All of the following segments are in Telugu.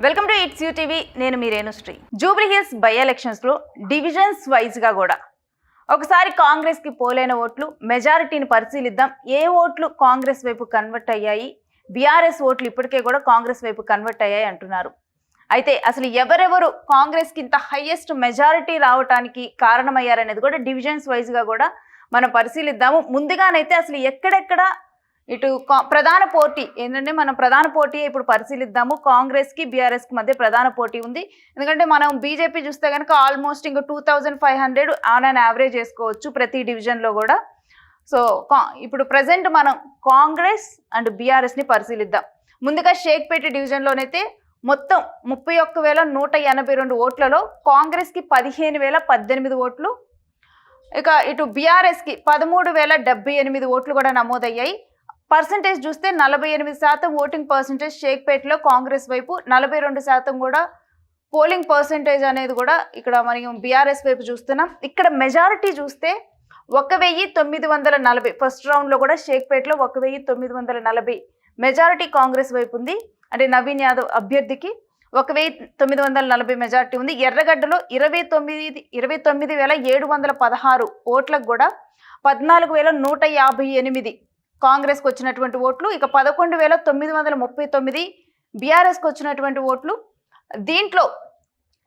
Welcome to it's you TV. నేను మీ రేణుశ్రీ. జూబ్లీ హిల్స్ బై ఎలక్షన్స్లో డివిజన్స్ వైజ్గా కూడా ఒకసారి కాంగ్రెస్కి పోలైన ఓట్లు మెజారిటీని పరిశీలిద్దాం. ఏ ఓట్లు కాంగ్రెస్ వైపు కన్వర్ట్ అయ్యాయి, బీఆర్ఎస్ ఓట్లు ఇప్పటికే కూడా కాంగ్రెస్ వైపు కన్వర్ట్ అయ్యాయి అంటున్నారు. అయితే అసలు ఎవరెవరు కాంగ్రెస్కి ఇంత హైయెస్ట్ మెజారిటీ రావడానికి కారణమయ్యారనేది కూడా డివిజన్స్ వైజ్గా కూడా మనం పరిశీలిద్దాము. ముందుగానైతే అసలు ఎక్కడెక్కడ ఇటు ప్రధాన పోటీ ఏంటంటే మనం ప్రధాన పోటీ ఇప్పుడు పరిశీలిద్దాము. కాంగ్రెస్కి బీఆర్ఎస్కి మధ్య ప్రధాన పోటీ ఉంది. ఎందుకంటే మనం బీజేపీ చూస్తే కనుక ఆల్మోస్ట్ ఇంకా 2500 ఆన్ అండ్ యావరేజ్ చేసుకోవచ్చు ప్రతి డివిజన్లో కూడా. సో ఇప్పుడు ప్రజెంట్ మనం కాంగ్రెస్ అండ్ బీఆర్ఎస్ని పరిశీలిద్దాం. ముందుగా షేక్పేట డివిజన్లోనైతే మొత్తం 31,182 ఓట్లలో కాంగ్రెస్కి 15,018 ఓట్లు, ఇక ఇటు బీఆర్ఎస్కి 13,078 ఓట్లు కూడా నమోదయ్యాయి. పర్సంటేజ్ చూస్తే 48% ఓటింగ్ పర్సంటేజ్ షేక్పేటలో కాంగ్రెస్ వైపు, 42% కూడా పోలింగ్ పర్సంటేజ్ అనేది కూడా ఇక్కడ మనం బీఆర్ఎస్ వైపు చూస్తున్నాం. ఇక్కడ మెజారిటీ చూస్తే 1940 ఫస్ట్ రౌండ్లో కూడా షేక్పేటలో 1940 మెజారిటీ కాంగ్రెస్ వైపు ఉంది. అంటే నవీన్ యాదవ్ అభ్యర్థికి 1940 మెజారిటీ ఉంది. ఎర్రగడ్డలో 29,716 ఓట్లకు కూడా 14,158 కాంగ్రెస్కి వచ్చినటువంటి ఓట్లు, ఇక 11,939 బీఆర్ఎస్కి వచ్చినటువంటి ఓట్లు. దీంట్లో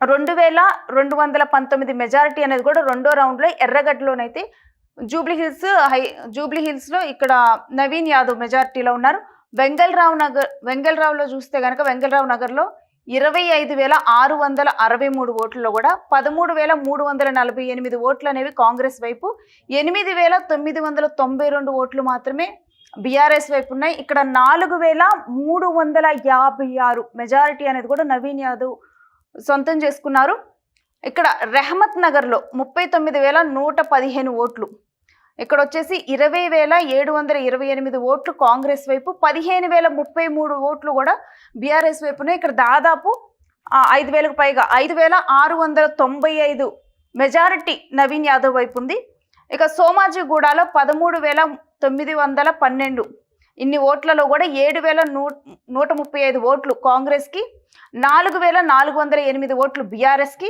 2,219 మెజారిటీ అనేది కూడా రెండో రౌండ్లో ఎర్రగడ్డలోనైతే జూబ్లీ హిల్స్లో ఇక్కడ నవీన్ యాదవ్ మెజారిటీలో ఉన్నారు. వెంగళరావులో చూస్తే కనుక వెంగళరావు నగర్లో 25,663 ఓట్లలో కూడా 13,348 ఓట్లు అనేవి కాంగ్రెస్ వైపు, 8,992 ఓట్లు మాత్రమే బీఆర్ఎస్ వైపు ఉన్నాయి. ఇక్కడ 4,356 మెజారిటీ అనేది కూడా నవీన్ యాదవ్ సొంతం చేసుకున్నారు. ఇక్కడ రెహమత్ నగర్లో 39,115 ఓట్లు, ఇక్కడ వచ్చేసి 20,728 ఓట్లు కాంగ్రెస్ వైపు, 15,033 ఓట్లు కూడా బీఆర్ఎస్ వైపునే. ఇక్కడ దాదాపు 5,000కు పైగా 5,695 మెజారిటీ నవీన్ యాదవ్ వైపు ఉంది. ఇక సోమాజిగూడలో 13,912 ఇన్ని ఓట్లలో కూడా 7,135 ఓట్లు కాంగ్రెస్కి, 4,408 ఓట్లు బీఆర్ఎస్కి,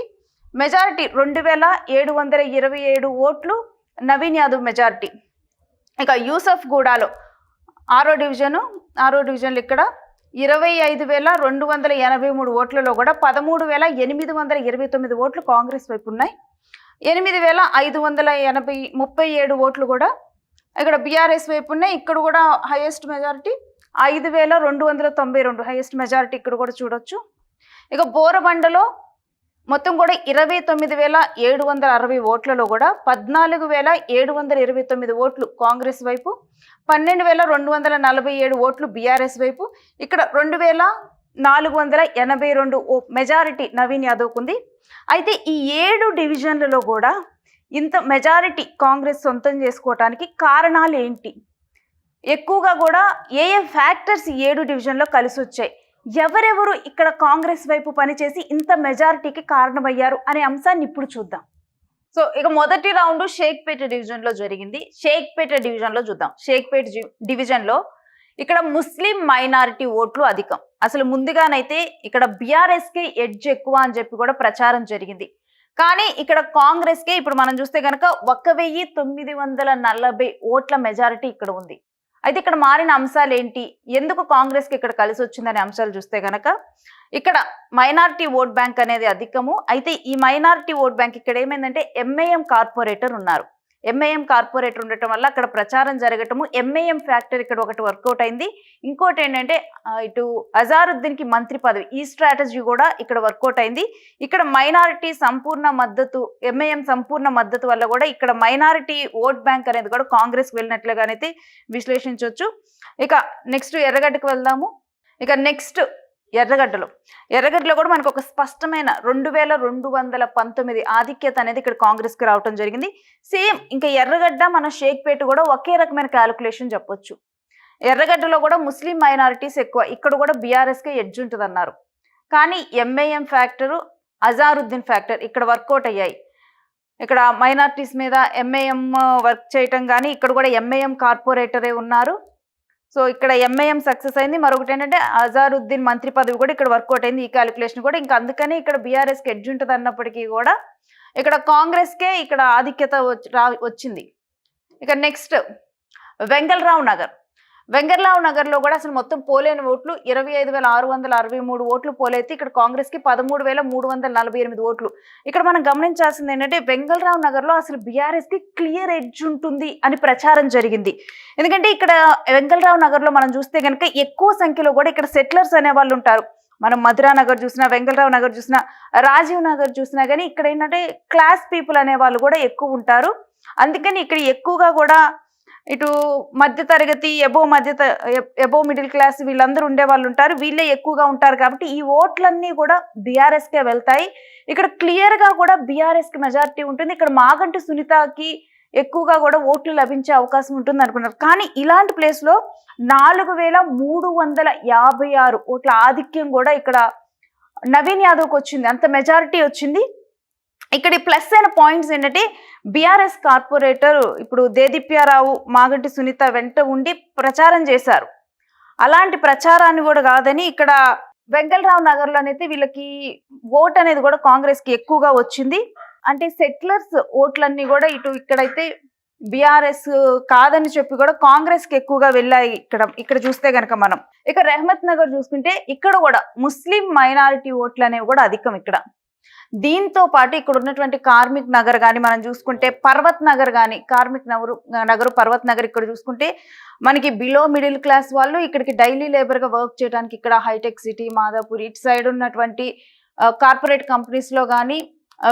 మెజారిటీ 2,727 ఓట్లు నవీన్ యాదవ్ మెజారిటీ. ఇక యూసఫ్ గూడాలో ఆరో డివిజన్లు ఇక్కడ 25,283 ఓట్లలో కూడా 13,829 ఓట్లు కాంగ్రెస్ వైపు ఉన్నాయి. 8,537 ఓట్లు కూడా ఇక్కడ బీఆర్ఎస్ వైపు ఉన్నాయి. ఇక్కడ కూడా హైయెస్ట్ మెజారిటీ 5,292 హైయెస్ట్ మెజారిటీ ఇక్కడ కూడా చూడొచ్చు. ఇక బోరబండలో మొత్తం కూడా 29,760 ఓట్లలో కూడా 14,729 ఓట్లు కాంగ్రెస్ వైపు, 12,247 ఓట్లు బీఆర్ఎస్ వైపు. ఇక్కడ 2,482 మెజారిటీ నవీన్ యాదవ్కు ఉంది. అయితే ఈ 7 డివిజన్లలో కూడా ఇంత మెజారిటీ కాంగ్రెస్ సొంతం చేసుకోవటానికి కారణాలు ఏంటి, ఎక్కువగా కూడా ఏ ఫ్యాక్టర్స్ 7 డివిజన్లో కలిసి వచ్చాయి, ఎవరెవరు ఇక్కడ కాంగ్రెస్ వైపు పనిచేసి ఇంత మెజారిటీకి కారణమయ్యారు అనే అంశాన్ని ఇప్పుడు చూద్దాం. సో ఇక మొదటి రౌండ్ షేక్పేట డివిజన్లో జరిగింది. షేక్పేట డివిజన్లో చూద్దాం. షేక్పేట డివిజన్లో ఇక్కడ ముస్లిం మైనారిటీ ఓట్లు అధికం. అసలు ముందుగానైతే ఇక్కడ బీఆర్ఎస్కి ఎడ్జ్ ఎక్కువ అని చెప్పి కూడా ప్రచారం జరిగింది. కానీ ఇక్కడ కాంగ్రెస్కే ఇప్పుడు మనం చూస్తే కనుక 1,940 ఓట్ల మెజారిటీ ఇక్కడ ఉంది. అయితే ఇక్కడ మారిన అంశాలు ఏంటి, ఎందుకు కాంగ్రెస్కి ఇక్కడ కలిసి వచ్చిందనే అంశాలు చూస్తే కనుక ఇక్కడ మైనారిటీ ఓట్ బ్యాంక్ అనేది అధికము. అయితే ఈ మైనారిటీ ఓట్ బ్యాంక్ ఇక్కడ ఏమైందంటే ఎంఐఎం కార్పొరేటర్ ఉన్నారు. ఎంఐఎం కార్పొరేటర్ ఉండటం వల్ల అక్కడ ప్రచారం జరగటము, ఎంఐఎం ఫ్యాక్టర్ ఇక్కడ ఒకటి వర్కౌట్ అయింది. ఇంకోటి ఏంటంటే ఇటు అజారుద్దీన్కి మంత్రి పదవి, ఈ స్ట్రాటజీ కూడా ఇక్కడ వర్కౌట్ అయింది. ఇక్కడ మైనారిటీ సంపూర్ణ మద్దతు, ఎంఐఎం సంపూర్ణ మద్దతు వల్ల కూడా ఇక్కడ మైనారిటీ ఓట్ బ్యాంక్ అనేది కూడా కాంగ్రెస్కి వెళ్ళినట్లుగానైతే విశ్లేషించవచ్చు. ఇక నెక్స్ట్ ఎర్రగడ్డకు వెళ్దాము. ఇక నెక్స్ట్ ఎర్రగడ్డలో కూడా మనకు ఒక స్పష్టమైన 2,219 ఆధిక్యత అనేది ఇక్కడ కాంగ్రెస్కి రావటం జరిగింది. సేమ్ ఇంకా ఎర్రగడ్డ మన షేక్పేట కూడా ఒకే రకమైన క్యాలిక్యులేషన్ చెప్పొచ్చు. ఎర్రగడ్డలో కూడా ముస్లిం మైనారిటీస్ ఎక్కువ, ఇక్కడ కూడా బీఆర్ఎస్కే ఎడ్జ్ ఉంటుంది అన్నారు. కానీ ఎంఐఎం ఫ్యాక్టరు, అజారుద్దీన్ ఫ్యాక్టర్ ఇక్కడ వర్కౌట్ అయ్యాయి. ఇక్కడ మైనారిటీస్ మీద ఎంఐఎం వర్క్ చేయటం కానీ ఇక్కడ కూడా ఎంఐఎం కార్పొరేటరే ఉన్నారు. సో ఇక్కడ ఎంఐఎం సక్సెస్ అయింది. మరొకటి ఏంటంటే అజారుద్దీన్ మంత్రి పదవి కూడా ఇక్కడ వర్కౌట్ అయింది. ఈ క్యాలిక్యులేషన్ కూడా ఇంకా అందుకని ఇక్కడ బీఆర్ఎస్కి ఎడ్జ్ ఉంటుంది అన్నప్పటికీ కూడా ఇక్కడ కాంగ్రెస్కే ఇక్కడ ఆధిక్యత వచ్చింది. ఇక నెక్స్ట్ వెంగళరావు నగర్. వెంగళరావు నగర్లో కూడా అసలు మొత్తం పోలేని ఓట్లు 25,663 ఓట్లు పోలైతే ఇక్కడ కాంగ్రెస్కి 13,348 ఓట్లు. ఇక్కడ మనం గమనించాల్సింది ఏంటంటే వెంగళరావు నగర్లో అసలు బీఆర్ఎస్కి క్లియర్ ఎడ్జ్ ఉంటుంది అని ప్రచారం జరిగింది. ఎందుకంటే ఇక్కడ వెంగళరావు నగర్లో మనం చూస్తే కనుక ఎక్కువ సంఖ్యలో కూడా ఇక్కడ సెటిలర్స్ అనే వాళ్ళు ఉంటారు. మనం మధురా నగర్ చూసినా, వెంగళరావు నగర్ చూసినా, రాజీవ్ నగర్ చూసినా కానీ ఇక్కడ ఏంటంటే క్లాస్ పీపుల్ అనే వాళ్ళు కూడా ఎక్కువ ఉంటారు. అందుకని ఇక్కడ ఎక్కువగా కూడా ఇటు మధ్య తరగతి ఎబో మిడిల్ క్లాస్ వీళ్ళందరూ ఉండే వాళ్ళు ఉంటారు. వీళ్ళే ఎక్కువగా ఉంటారు కాబట్టి ఈ ఓట్లన్నీ కూడా బీఆర్ఎస్కే వెళ్తాయి. ఇక్కడ క్లియర్గా కూడా బీఆర్ఎస్కి మెజారిటీ ఉంటుంది. ఇక్కడ మాగంటి సునీతకి ఎక్కువగా కూడా ఓట్లు లభించే అవకాశం ఉంటుంది అనుకున్నారు. కానీ ఇలాంటి ప్లేస్లో 4,356 ఓట్ల ఆధిక్యం కూడా ఇక్కడ నవీన్ యాదవ్కి వచ్చింది. అంత మెజారిటీ వచ్చింది. ఇక్కడ ప్లస్ అయిన పాయింట్స్ ఏంటంటే బీఆర్ఎస్ కార్పొరేటర్ ఇప్పుడు దేదీప్యారావు మాగంటి సునీత వెంట ఉండి ప్రచారం చేశారు. అలాంటి ప్రచారాన్ని కూడా కాదని ఇక్కడ వెంగళరావు నగర్లో అయితే వీళ్ళకి ఓట్ అనేది కూడా కాంగ్రెస్కి ఎక్కువగా వచ్చింది. అంటే సెటిలర్స్ ఓట్లన్నీ కూడా ఇక్కడైతే బీఆర్ఎస్ కాదని చెప్పి కూడా కాంగ్రెస్కి ఎక్కువగా వెళ్ళాయి. ఇక్కడ చూస్తే కనుక మనం ఇక రెహమత్ నగర్ చూసుకుంటే ఇక్కడ కూడా ముస్లిం మైనారిటీ ఓట్లు అనేవి కూడా అధికం. ఇక్కడ దీంతో పాటు ఇక్కడ ఉన్నటువంటి కార్మిక్ నగర్ కానీ మనం చూసుకుంటే పర్వత్ నగర్ కానీ నగర్ పర్వత్ నగర్ ఇక్కడ చూసుకుంటే మనకి బిలో మిడిల్ క్లాస్ వాళ్ళు ఇక్కడికి డైలీ లేబర్గా వర్క్ చేయడానికి ఇక్కడ హైటెక్ సిటీ, మాదాపూర్ ఇటు సైడ్ ఉన్నటువంటి కార్పొరేట్ కంపెనీస్లో కానీ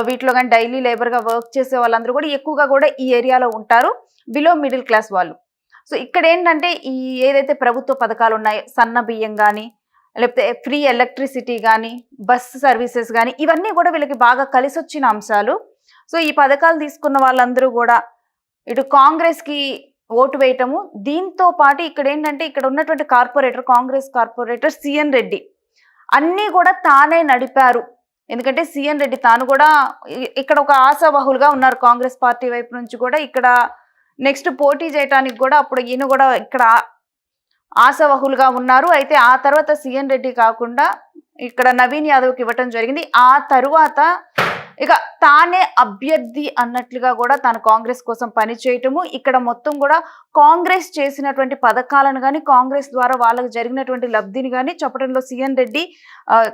వీటిలో కానీ డైలీ లేబర్గా వర్క్ చేసే వాళ్ళందరూ కూడా ఎక్కువగా కూడా ఈ ఏరియాలో ఉంటారు, బిలో మిడిల్ క్లాస్ వాళ్ళు. సో ఇక్కడ ఏంటంటే ఈ ఏదైతే ప్రభుత్వ పథకాలు ఉన్నాయో సన్న బియ్యం కానీ లేకపోతే ఫ్రీ ఎలక్ట్రిసిటీ కానీ బస్ సర్వీసెస్ కానీ ఇవన్నీ కూడా వీళ్ళకి బాగా కలిసి వచ్చిన అంశాలు. సో ఈ పథకాలు తీసుకున్న వాళ్ళందరూ కూడా ఇటు కాంగ్రెస్కి ఓటు వేయటము. దీంతో పాటు ఇక్కడ ఏంటంటే ఇక్కడ ఉన్నటువంటి కాంగ్రెస్ కార్పొరేటర్ సిఎన్ రెడ్డి అన్నీ కూడా తానే నడిపారు. ఎందుకంటే సిఎన్ రెడ్డి తాను కూడా ఇక్కడ ఒక ఆశావహులుగా ఉన్నారు కాంగ్రెస్ పార్టీ వైపు నుంచి కూడా. ఇక్కడ నెక్స్ట్ పోటీ చేయడానికి కూడా అప్పుడు ఈయన కూడా ఇక్కడ ఆశావహులుగా ఉన్నారు. అయితే ఆ తర్వాత సిఎన్ రెడ్డి కాకుండా ఇక్కడ నవీన్ యాదవ్కి ఇవ్వటం జరిగింది. ఆ తరువాత ఇక తానే అభ్యర్థి అన్నట్లుగా కూడా తాను కాంగ్రెస్ కోసం పనిచేయటము. ఇక్కడ మొత్తం కూడా కాంగ్రెస్ చేసినటువంటి పథకాలను కానీ కాంగ్రెస్ ద్వారా వాళ్ళకి జరిగినటువంటి లబ్ధిని కానీ చెప్పడంలో సిఎన్ రెడ్డి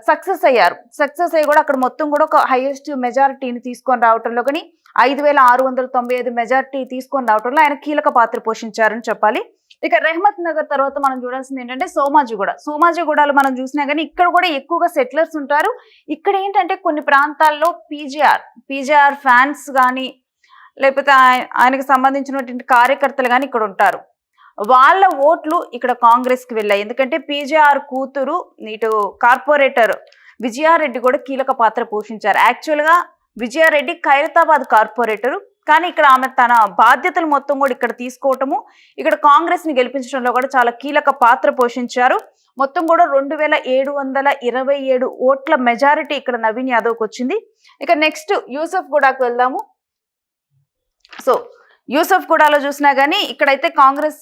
సక్సెస్ అయ్యారు. సక్సెస్ అయ్యి కూడా అక్కడ మొత్తం కూడా ఒక హైయెస్ట్ మెజారిటీని తీసుకొని రావటంలో కానీ 5,695 మెజారిటీ తీసుకొని రావటంలో ఆయన కీలక పాత్ర పోషించారని చెప్పాలి. ఇక రెహమత్ నగర్ తర్వాత మనం చూడాల్సింది ఏంటంటే సోమాజిగూడలో మనం చూసినా కానీ ఇక్కడ కూడా ఎక్కువగా సెటిలర్స్ ఉంటారు. ఇక్కడ ఏంటంటే కొన్ని ప్రాంతాల్లో పీజేఆర్ ఫ్యాన్స్ కానీ లేకపోతే ఆయనకు సంబంధించినటువంటి కార్యకర్తలు కానీ ఇక్కడ ఉంటారు. వాళ్ళ ఓట్లు ఇక్కడ కాంగ్రెస్కి వెళ్ళాయి. ఎందుకంటే పీజేఆర్ కూతురు ఇటు కార్పొరేటర్ విజయారెడ్డి కూడా కీలక పాత్ర పోషించారు. యాక్చువల్గా విజయారెడ్డి ఖైరతాబాద్ కార్పొరేటరు, కానీ ఇక్కడ ఆమె తన బాధ్యతలు మొత్తం కూడా ఇక్కడ తీసుకోవటము, ఇక్కడ కాంగ్రెస్ ని గెలిపించడంలో కూడా చాలా కీలక పాత్ర పోషించారు. మొత్తం కూడా 2,727 ఓట్ల మెజారిటీ ఇక్కడ నవీన్ యాదవ్కి వచ్చింది. ఇక నెక్స్ట్ యూసఫ్ గూడకు వెళ్దాము. సో యూసఫ్ గూడలో చూసినా కానీ ఇక్కడైతే కాంగ్రెస్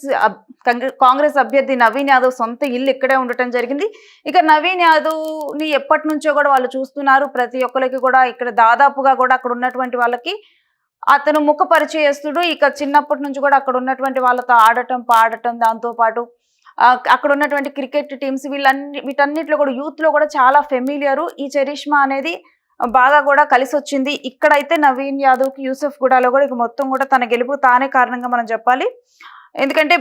అభ్యర్థి నవీన్ యాదవ్ సొంత ఇల్లు ఇక్కడే ఉండటం జరిగింది. ఇక నవీన్ యాదవ్ని ఎప్పటి నుంచో కూడా వాళ్ళు చూస్తున్నారు. ప్రతి ఒక్కరికి కూడా ఇక్కడ దాదాపుగా కూడా అక్కడ ఉన్నటువంటి వాళ్ళకి అతను ముఖ పరిచయస్తుడు. ఇక చిన్నప్పటి నుంచి కూడా అక్కడ ఉన్నటువంటి వాళ్ళతో ఆడటం పాడటం, దాంతోపాటు అక్కడ ఉన్నటువంటి క్రికెట్ టీమ్స్ వీటన్నిటిలో కూడా యూత్లో కూడా చాలా ఫెమిలియరు. ఈ చరిష్మా అనేది బాగా కూడా కలిసి వచ్చింది. ఇక్కడైతే నవీన్ యాదవ్కి యూసఫ్ గూడలో కూడా ఇక మొత్తం కూడా తన గెలుపు తానే కారణంగా మనం చెప్పాలి. ఎందుకంటే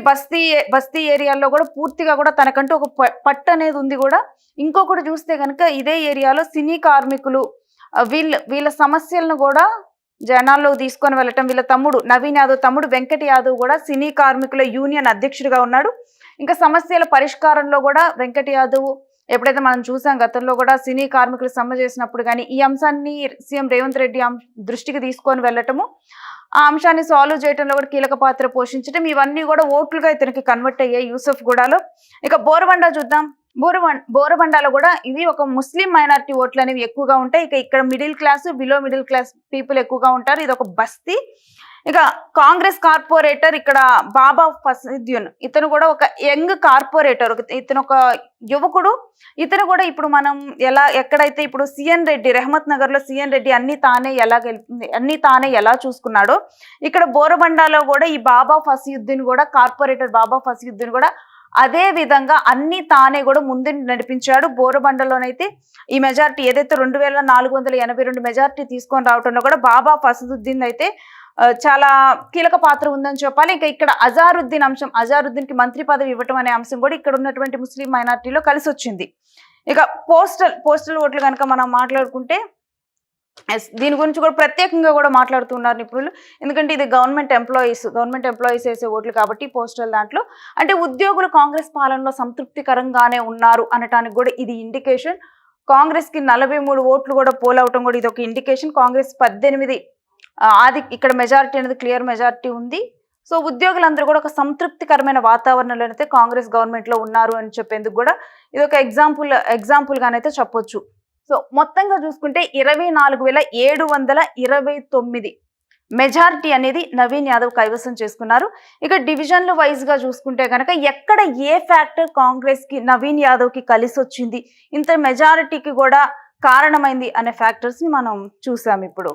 బస్తీ ఏరియాలో కూడా పూర్తిగా కూడా తనకంటూ ఒక పట్టు అనేది ఉంది కూడా. ఇంకొకటి చూస్తే కనుక ఇదే ఏరియాలో సినీ కార్మికులు వీళ్ళ సమస్యలను కూడా జనాల్లో తీసుకొని వెళ్ళటం. వీళ్ళ తమ్ముడు నవీన్ యాదవ్ తమ్ముడు వెంకట్ యాదవ్ కూడా సినీ కార్మికుల యూనియన్ అధ్యక్షుడిగా ఉన్నాడు. ఇంకా సమస్యల పరిష్కారంలో కూడా వెంకట్ యాదవ్ ఎప్పుడైతే మనం చూసాం గతంలో కూడా సినీ కార్మికులు సమ్మె చేసినప్పుడు కానీ ఈ అంశాన్ని సీఎం రేవంత్ రెడ్డి దృష్టికి తీసుకొని వెళ్ళటము, ఆ అంశాన్ని సాల్వ్ చేయడంలో కూడా కీలక పాత్ర పోషించడం, ఇవన్నీ కూడా ఓట్లుగా ఇతనికి కన్వర్ట్ అయ్యాయి యూసఫ్ గూడలో. ఇక బోరబండ చూద్దాం. బోరబండలో కూడా ఇది ఒక ముస్లిం మైనారిటీ ఓట్లు అనేవి ఎక్కువగా ఉంటాయి. ఇక ఇక్కడ middle class below middle class people ఎక్కువగా ఉంటారు. ఇది ఒక బస్తీ. ఇక కాంగ్రెస్ కార్పొరేటర్ ఇక్కడ బాబా ఫసీద్యున్, ఇతను కూడా ఒక యంగ్ కార్పొరేటర్, ఇతను ఒక యువకుడు. ఇతను కూడా ఇప్పుడు మనం ఎక్కడైతే ఇప్పుడు సిఎన్ రెడ్డి, రెహమత్ నగర్ లో సిఎన్ రెడ్డి అన్ని తానే ఎలా చూసుకున్నాడో, ఇక్కడ బోరబండాలో కూడా ఈ బాబా ఫసీయుద్దీన్ కూడా, కార్పొరేటర్ బాబా ఫసీయుద్దీన్ కూడా అదే విధంగా అన్ని తానే కూడా ముందు నడిపించాడు. బోరబండలోనైతే ఈ మెజారిటీ ఏదైతే 2482 మెజారిటీ తీసుకొని రావటంలో కూడా బాబా ఫసదుద్దీన్ అయితే చాలా కీలక పాత్ర ఉందని చెప్పాలి. ఇంకా ఇక్కడ అజారుద్దీన్ అంశం, అజారుద్దీన్ కి మంత్రి పదవి ఇవ్వటం అనే అంశం కూడా ఇక్కడ ఉన్నటువంటి ముస్లిం మైనార్టీలో కలిసి వచ్చింది. ఇక పోస్టల్ ఓట్లు కనుక మనం మాట్లాడుకుంటే దీని గురించి కూడా ప్రత్యేకంగా కూడా మాట్లాడుతున్నారు నిపుణులు. ఎందుకంటే ఇది గవర్నమెంట్ ఎంప్లాయీస్ వేసే ఓట్లు కాబట్టి పోస్టల్ దాంట్లో అంటే ఉద్యోగులు కాంగ్రెస్ పాలనలో సంతృప్తికరంగానే ఉన్నారు అనటానికి కూడా ఇది ఇండికేషన్. కాంగ్రెస్ కి 43 ఓట్లు కూడా పోల్ అవటం కూడా ఇది ఒక ఇండికేషన్. కాంగ్రెస్ 18, ఇక్కడ మెజారిటీ అనేది క్లియర్ మెజారిటీ ఉంది. సో ఉద్యోగులందరూ కూడా ఒక సంతృప్తికరమైన వాతావరణంలో అయితే కాంగ్రెస్ గవర్నమెంట్ లో ఉన్నారు అని చెప్పేందుకు కూడా ఇది ఒక ఎగ్జాంపుల్ గానైతే చెప్పొచ్చు. సో మొత్తంగా చూసుకుంటే 24,729 మెజారిటీ అనేది నవీన్ యాదవ్ కైవసం చేసుకున్నారు. ఇక డివిజన్లు వైజ్ గా చూసుకుంటే కనుక ఎక్కడ ఏ ఫ్యాక్టర్ కాంగ్రెస్ కి నవీన్ యాదవ్ కి కలిసి వచ్చింది, ఇంత మెజారిటీకి కూడా కారణమైంది అనే ఫ్యాక్టర్స్ ని మనం చూసాం ఇప్పుడు.